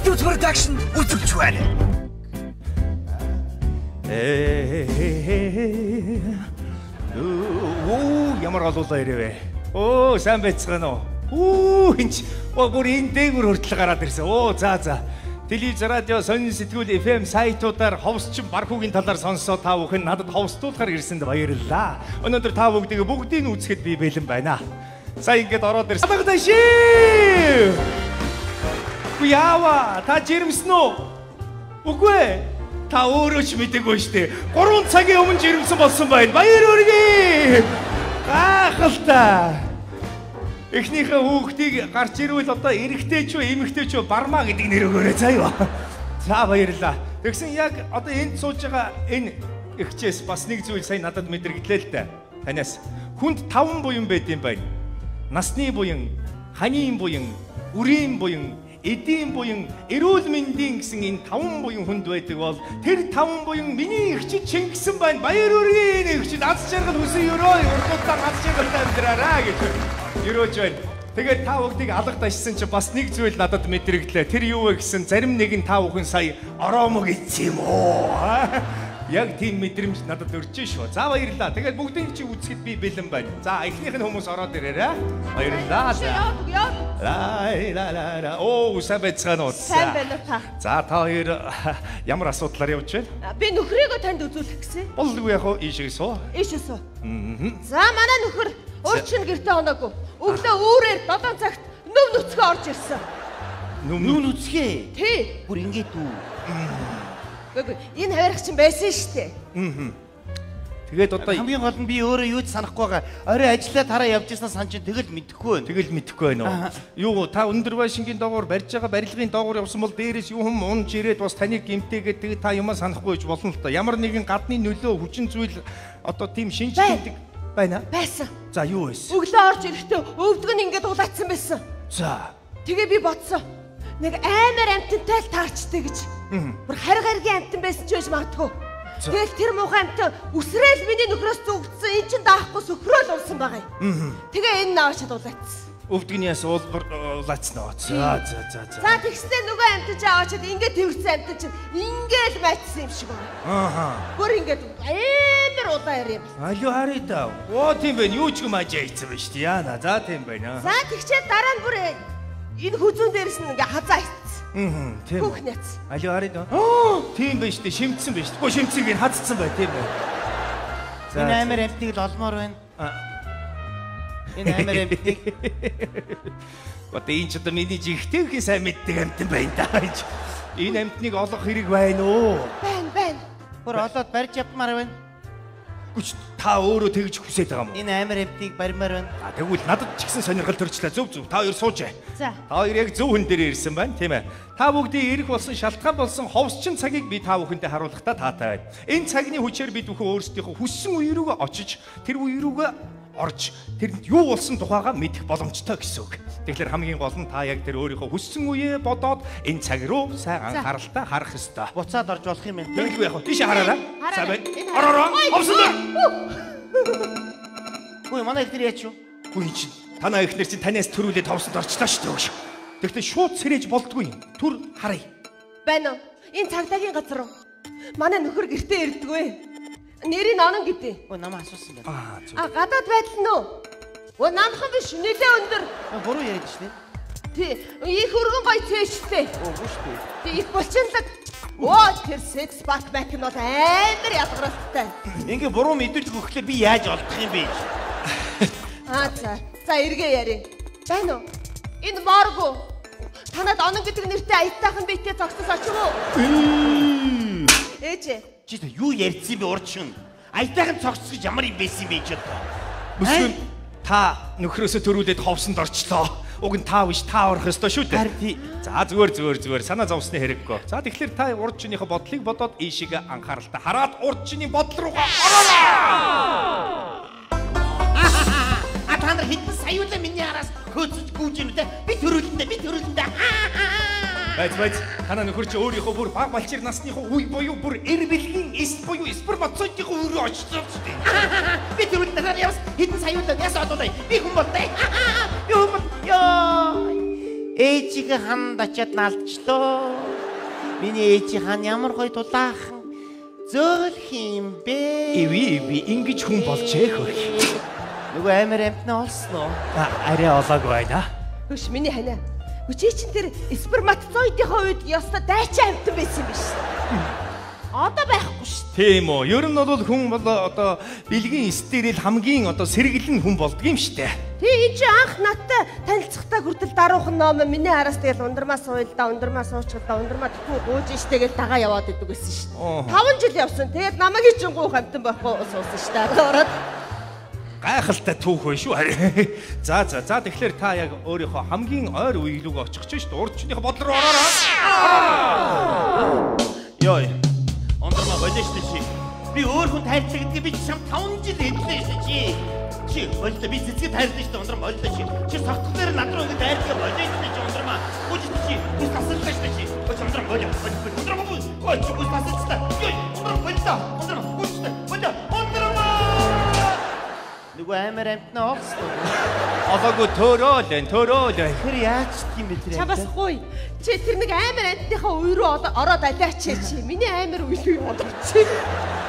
Studio Production үзүүлж байна. Ямар олуулаа ирвэ. Сайн байцгаана уу? Энч бүр энэ дээгүр хүртэл гараад ирсэн. За. Телевиз, радио, сонин сэтгүүл, FM сайтуудаар ховсчин бархуугийн талаар сонссоо та бүхэн надад ховсдуулахаар ирсэнд баярлалаа. Өнөөдөр та бүгдийг үзэхэд би бэлэн байна. Сая ингэж ороод ирсэн. Багтаашээ! Яава, та жирэмсэн үү? Үгүй. Та өөрөө ч мэдээгүй штэ. 3 цагийн өмнө жирэмсэн болсон байна. Баяр хүргэе. Гахалтай. Эхнийхээ хүүхдийг гарч ирвэл одоо эрэгтэй ч үү, эмэгтэй ч үү бармаа гэдэг нэр өгөөрэй заа юу. За баярлалаа. Тэгсэн яг одоо энд сууж байгаа энэ эгчээс бас нэг зүйл сая надад мэдэргэлээ л дээ. Танаас хүнд 5 буян байд юм байна. Насны буян, ханийн буян, үрийн буян, эдийн буян, эрүүл мэндийн гэсэн энэ 5 буян хүнд байдаг бол тэр 5 буян миний эгчид Чингисэн байна. Баяр хүргэе эгчид аз жаргал хүсэн өрөө урдуудаа аз жаргалтай амьдраараа гэж өрөөж байна. Тэгээд та бүгдийг алга дашсан чи бас нэг зүйл надад мэдрэглээ. Тэр юу вэ гэсэн зарим нэг нь та бүхэн сая ороомог ийцсэн юм уу? Яг тийм мэдрэмж надад өрж шүү. За баярлалаа. Тэгээд бүгдийг чи үзэхэд би бэлэн байна. За эхнийх нь хүмүүс ороод ирээрээ. Баярлалаа. Ла. Сайн байцгаана уу? Сайн байна уу та? За та хоёр ямар асуудлаар явж байна? Би нөхрийгөө танд үзүүлэх гэсэн. Болгүй яг ийшээ суу. Ийшээ суу. За манай нөхөр өөрчлөн гэртээ оноогүй. Өглөө үүрээр 7 цагт нүв нүцгөө орж ирсэн. Нүв нүцгээ? Тий. Бүр ингэж үү. Энэ хайрах чинь байсан шүү дээ. Тэгээд одоо хамгийн гол нь би өөрөө юу ч санахгүй байгаа. Орой ажиллаад хараа явж ирсэн сан чинь тэгэл мэдэхгүй байна. Юу та өндөр байшингийн доогуур барьж байгаа барилгын доогуур явсан бол дээрээс юу хүм унж ирээд бас таныг гимтээгээд тэгээд та юмаа санахгүй байж болно л та. Ямар нэгэн гадны нөлөө хүчин зүйл одоо тийм шинж тэмдэг байна. Байсан. За юу байсан? Өглөө орж ирэхдээ өвдөг нь ингээд улаацсан байсан. За. Тэгээ би бодсон. Нэг амар амтантай л таарчтэй гэж. Бүр харгаргийн амтан байсан ч байж магадгүй. Тэгэл тэр муухай амтан үсрээл миний нөхрөөс зүгдсэн. Энд чинь даахгүй сөхрөөл улсан байгаа юм. Тэгээ энэ наашаад улаацсан. Өвдгнээс улаацсан аа. За. За тэгснээ нөгөө амтан чи аваачаад ингээд тэрвэрсэн амтан чинь ингээл майцсан юм шиг байна. Бүр ингээд амар удаа юм. Алуу харъя даа. Тийм байна. Юу ч юм ажиацсан байна шүү дээ. Яана. За тийм байна. За тэгчээд дараа нь бүр энэ хүзүүн дээрс нь ингээ хазаа ицсэн. Тийм. Хүүхнээц. Алуу харъя даа. Тийм байна шүү дээ. Шимтсэн байна шүү дээ. Гоо шимтсэг ин хацсан бай. Тийм байна. Энэ амар амтныг л олмоор байна. Энэ амар амтныг. Одоо энэ ч одоо миний жигтэйхэн сайн мэддэг амтан байна даа. Энэ амтныг олох хэрэг байна уу? Байна. Бүр олоод барьж явмаар байна. Гүч та өөрөө тэгж хүсэж байгаа юм уу? Энэ амар амтныг барьмаар байна. Тэгвэл надад ч гэсэн сонирхол төрчлээ. Зөв. Та хоёр суужээ. За. Та хоёр яг зөв хүн дээр ирсэн байна, тийм ээ. Та бүгдийн ирэх болсон шалтгаан болсон ховсчин цагийг би та бүхэнтэй харуулахдаа таатай байна. Энэ цагны хүчээр бид бүхэн өөрсдийнхөө хүссэн үе рүүгээ очиж, тэр үе рүүгээ орж, тэрэнд юу болсон тухайгаа мэдэх боломжтой гэсэн үг. Тэгэхээр хамгийн гол нь та яг тэр өөрийнхөө хүссэн үеэ бодоод энэ цаг руу сайн анхааралтай харах ёстой. Буцаад орж болох юм байна. Тэгвэл яг тийш хараарай. За байна. Ороо. Ховсон. Хөөе манай ихнэр яач юу? Хөөе чи танаа ихнэр чи танаас төрүүлээд ховсонд орчлоо шүү дээ. Тэгвэл шууд сэрэж болдгүй юм. Түр харъя. Байна уу? Энэ цагдаагийн газар уу? Манай нөхөр гэртээ ирдэггүй. Нэрийн онон гэдэг. Намаа асуусан байна. Гадаад байдал нь уу? Намхан биш, нэлээ өндөр. Буруу яриад штэ. Тий, их өргөн гоё цээжтэй. Үгүй штэ. Тий, их булчинлаг. Тэр секс бат бак нь бол амар ядгаралтай. Ингээ буруу мэдүүлж өгөхлөө би яаж олдох юм бэ? За эргээ яри. Байна уу? Энэ моргу. Танад онон гэдэг нэртэй аятайхан биетээ зогсож очив уу? Ээж. Чи юу ярьсан бэ урчин? Аятайхан цогцс гэж ямар юм байсан бэ ч одоо. Бүсгүй та нөхрөөсөө төрүүлээд ховсонд орчлоо. Уг нь та биш та орох ёстой шүү дээ. За зүгээр санаа зовсны хэрэггүй. За тэгэхээр та урдчныхоо бодлыг бодоод ийшээгээ анхааралтай хараад урдчны бодол руугаа ороо. Та нар хэдэн саяулаа миний араас хөөцөж гүйж юм те. Би төрүүлэндээ. Байц танаа нөхөр чи өөрийнхөө бүр баг балчир насныхоо үе буюу бүр эр бэлгийн эс буюу спермацоидын өрөө очсон шүү дээ. Би төрүүлэндээ явс хэдэн саяулаа яс одоолаа. Би хүн болтой. Би хүн бол ёо. ээжигээ ханд очиад наалдчлоо. Миний ээжи хаан ямар гоё дулаахан зөөлх юм бэ? Иви ингэж хүн болжээ хөрх. Нөгөө амар амтнаа олсноо. Арай олоогүй байна. Хөш миний ханаа. Чи чинь тэр сперматозоидынхаа үед ёстой дайчин амтан байсан юм биш. Одоо байхгүй шүү. Тийм үү. Ер нь бол хүн бол одоо бэлгийн стерил хамгийн одоо сэргэлэн хүн болдго юм штэ. Тий энэ чи анх надтай танилцахтаа хүртэл даруухан ном миний араас тэгэл ундрмаа суйлда, ундрмаа суучгалда, ундрмаа тхүү гууж штэ гэж дагаа яваад идэг байсан шүү. 5 жил явсан. Тэгээд намайг чинь гуух амтан байхгүй суусан штэ. Ороод гайхалтай түүх вэ шүү. За тэгэхээр та яг өөрийнхөө хамгийн ойр үеийг очих чинь шүү. Урдчныхаа бодол руу ороорой. Йой. Ондрма болооч чи. Би өөр хүн тайлцаа гэдгийг би чам 5 жил хэлсэн шүү чи. Чи болоо би цэцгээ тайлцсан шүү ондрма болоо чи. Чи согтол дээр над руу ингэ тайлцгаа болооч чи ондрма. Үгүй чи. Үс тасалтай шүү чи. Үгүй ондрма болоо. Ондрма үгүй. Ой чи үс тасалтай. Йой. Ондрма болоо. Ондрма үстэй. Болоо. Ондрма. Нөгөө амар амтнаа олсон. Олоогүй төөрөөлэн. Тэр яаж тийм бэ тэр? чамаас гуй. Чи тэр нэг амар амтныхаа үе рүү ороод алаач чи. Миний амар үе рүү орооч.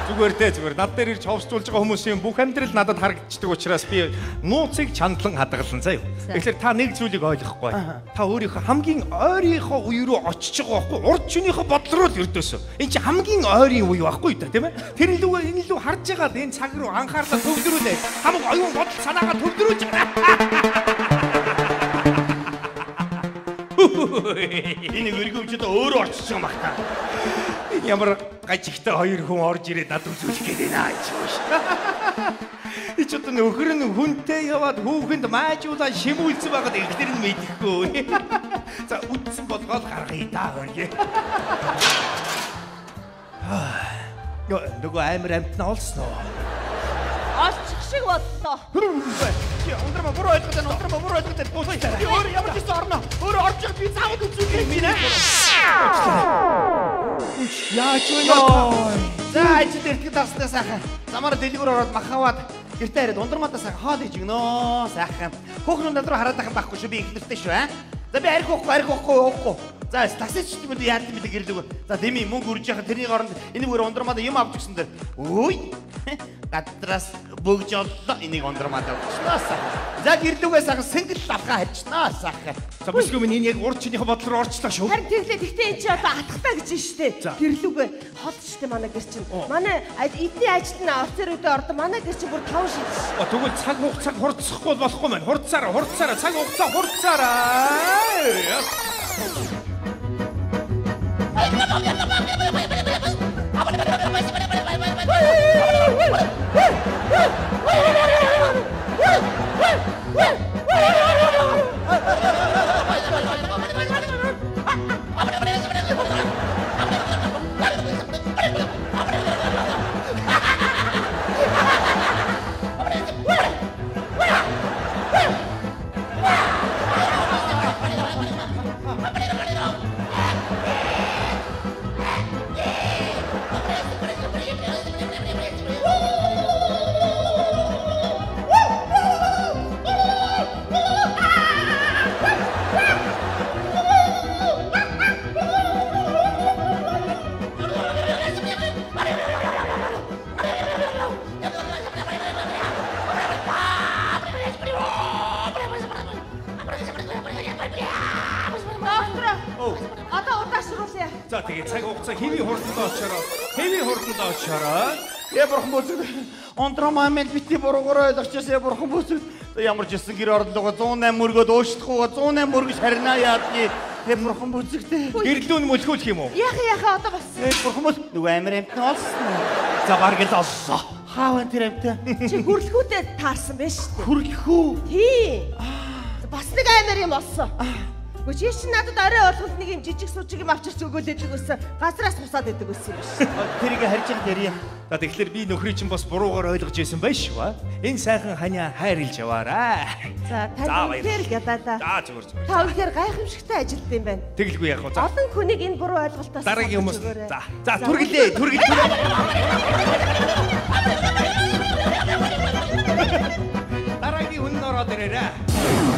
Зүгээр. Над дээр ирж ховсчулж байгаа хүмүүсийн бүх амьдрал надад харагддаг учраас би нууцыг чандлан хадгалсан заяа. Тэгэхээр та нэг зүйлийг ойлгохгүй. Та өөрийнхөө хамгийн ойрынхоо үе рүү очиж байгаа байхгүй. Урд чинийхээ бодол руу л өрдөөсөө. Энэ чи хамгийн ойрын үе байхгүй да тийм ээ. Тэр энэ лүү харж байгаад энэ цаг руу анхаарлаа төвлөрүүлээ. Хамаг оюун бодол санаагаа төвлөрүүлж байгаа. Энэ өргөвчөд өөрөө орчиж байгаа мах та. Энэ ямар гажигтай хоёр хүн орж ирээд над үзүүлэх гээд байна аа чиш. Ич одоо нөхөр нь хүнтэй яваад хүүхэнд маажуулаа шимүүлсэн байгаад ихлэр нь мэдэхгүй. За үдсэн болгоод гаргая даа хөргий. Нөгөө амар амтнаа олсноо. Олчих шиг бодлоо. Ондрма буруу ойлгоод байна. Би өөр ямар ч зүйл орно. Өөр орж байгаа би заавал үзүүлэх юм байна. Яач вэ? За ажил эртгэ таснаа сайхан. Замаар дэлгүүр ороод махаваад гэртээ хараад ундрамаадаа сайхан хоол хийж өгнөө. Сайхан. Хүүхнүүд над руу хараад байх байхгүй шүү. Би ихнэртэй шүү аа. За би архихгүй. За таксич ч юм уу яад юм бэ гэрлэг. За дими мөнгө үрж яхаа тэрний оронд энийг өөр ундрамаадаа юм авч гисэн дээр. Үй. Гадраас бөгж оллоо энийг ундрамаадаа өгчнөөс. За гэрлүүгээ сайхан сэнгэл авхаа харьчнаа сайхан. За бүсгүй минь энэ яг урд чинийхээ бодол руу орчлоо шүү. Харин тэглээ гэхдээ энэ чи одоо атгахтаа гэж штэ. Гэрлүүгээ хот штэ манай гэр чинь. Манай эдний ажил нь офицер үдэ ордон манай гэр чинь бүр 5 шид. Тэгвэл цаг хугацааг хурцсахгүй болохгүй маань. Хурцаараа цаг хугацаа хурцаараа. За тэгээ цаг хугацаа хэвийн хурданд очороо. Я бурхан бүзэг. Ондрама амент бити буруугаар ойлгочихсон я бурхан бүзэг. Ямар ч гэсэн гэр орлогоо 108 мөргөд өөшлөхгүйгээ 108 мөргөж харинаа яадны. Я бурхан бүзэгтэй. Гэрлүүн мөлхүүлэх юм уу? Яха одоо бас. Бурхан бүз. Нөгөө амир амт олсон. За бараг л олсон. Хааван тэр амтаа. Чи хүрлэхүүдэд таарсан байж штэ. Хүрлэхүү. Тий. Бас нэг амир юм олсон. Чи чи надад орой олголт нэг юм жижиг сужиг юм авчирч өгөөлэдэг өссөн. Газраас бусаад идэг өссөн юм биш. Тэрийг харж байгаа дэрья. За тэгэхээр би нөхрий чинь бас буруугаар ойлгож байсан байж шүү аа. Энэ сайхан ханиа хайрлж яваарай. За тань үнээр гадаа. За зүгээр. Та үнээр гайхамшигтай ажилт юм байна. Тэгэлгүй яах вэ? За. Олон хүнийг энэ буруу ойлголтоос дараагийн хүмүүс. За түргэлээ. Дараагийн хүн ороод ирээрээ.